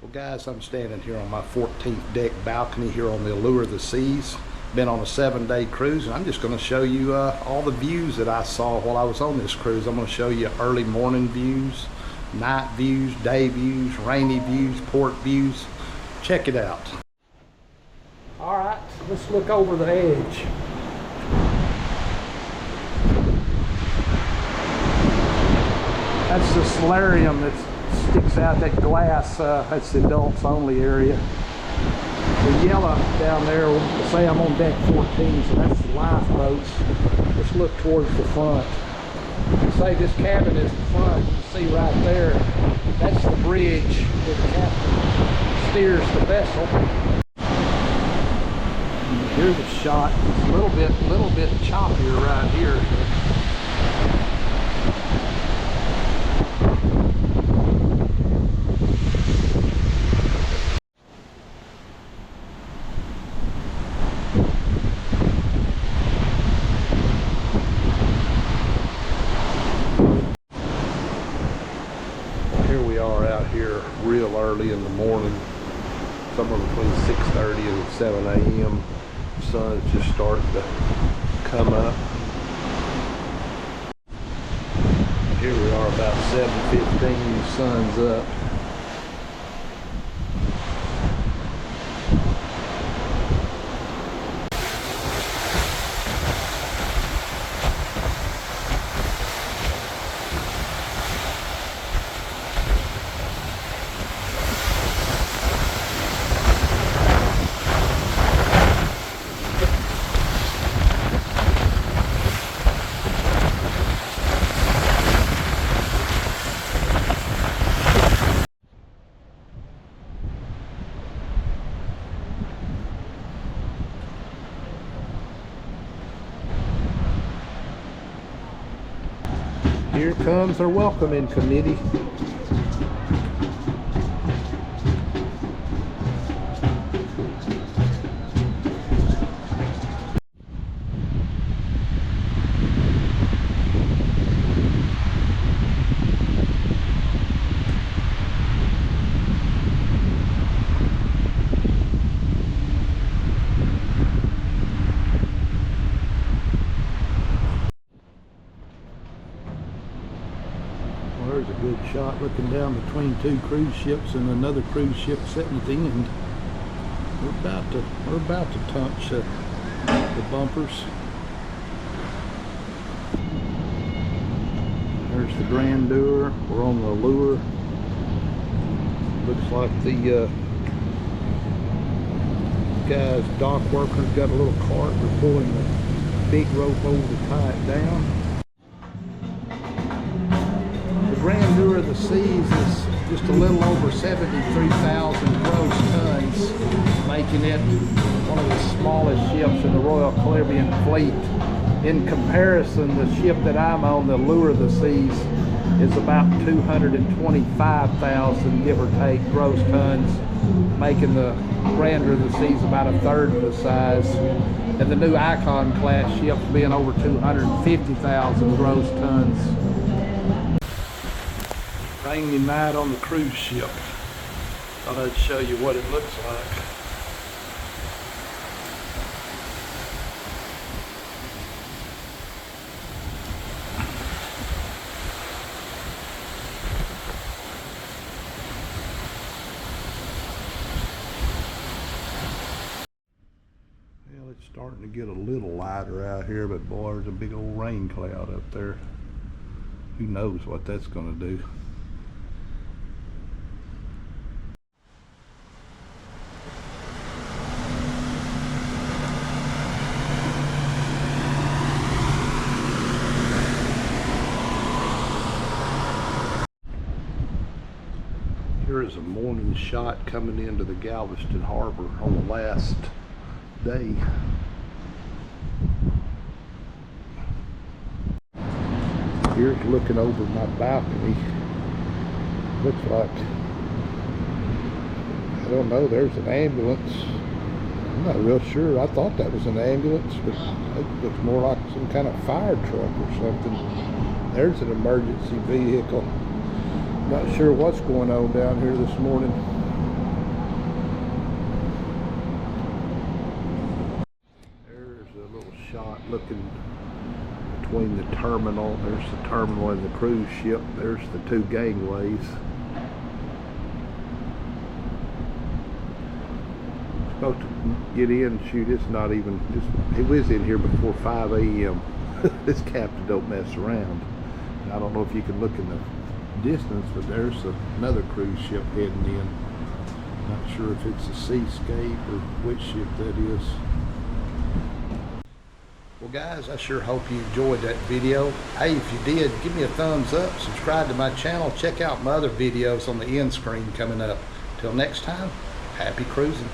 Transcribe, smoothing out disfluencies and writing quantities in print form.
Well guys, I'm standing here on my 14th deck balcony here on the Allure of the Seas. Been on a 7-day cruise, and I'm just going to show you all the views that I saw while I was on this cruise. I'm going to show you early morning views, night views, day views, rainy views, port views. Check it out. All right, let's look over the edge. That's the solarium that sticks out, that glass. That's the adults only area. The yellow down there, we'll say I'm on deck 14, so that's the lifeboats. Let's look towards the front. Say this cabin is the front. You can see right there, that's the bridge where the captain steers the vessel. Here's a shot. It's a little bit choppier right here. Here we are out here real early in the morning, somewhere between 6:30 and 7 a.m. The sun's just starting to come up. Here we are about 7:15, the sun's up. Here comes our welcoming committee. There's a good shot looking down between two cruise ships and another cruise ship sitting at the end. We're about to touch the bumpers. There's the Grandeur. We're on the Allure. Looks like the guys, dock workers, got a little cart. They're pulling the big rope over to tie it down. Grandeur of the Seas is just a little over 73,000 gross tons, making it one of the smallest ships in the Royal Caribbean fleet. In comparison, the ship that I'm on, the Allure of the Seas, is about 225,000, give or take, gross tons, making the Grandeur of the Seas about a third of the size, and the new Icon class ships being over 250,000 gross tons. Rainy night on the cruise ship. Thought I'd show you what it looks like. Well, it's starting to get a little lighter out here, but boy, there's a big old rain cloud up there. Who knows what that's going to do. Here is a morning shot coming into the Galveston harbor on the last day. Here's looking over my balcony. Looks like, I don't know, there's an ambulance. I'm not real sure. I thought that was an ambulance, but it looks more like some kind of fire truck or something. There's an emergency vehicle. Not sure what's going on down here this morning. looking between the terminal. There's the terminal and the cruise ship. There's the two gangways. Supposed to get in, shoot, it's not even, it was in here before 5 a.m. This captain don't mess around. And I don't know if you can look in the distance, but there's another cruise ship heading in. Not sure if it's a Seascape or which ship that is. Well guys, I sure hope you enjoyed that video. Hey, if you did, give me a thumbs up, subscribe to my channel, check out my other videos on the end screen coming up. Till next time, happy cruising.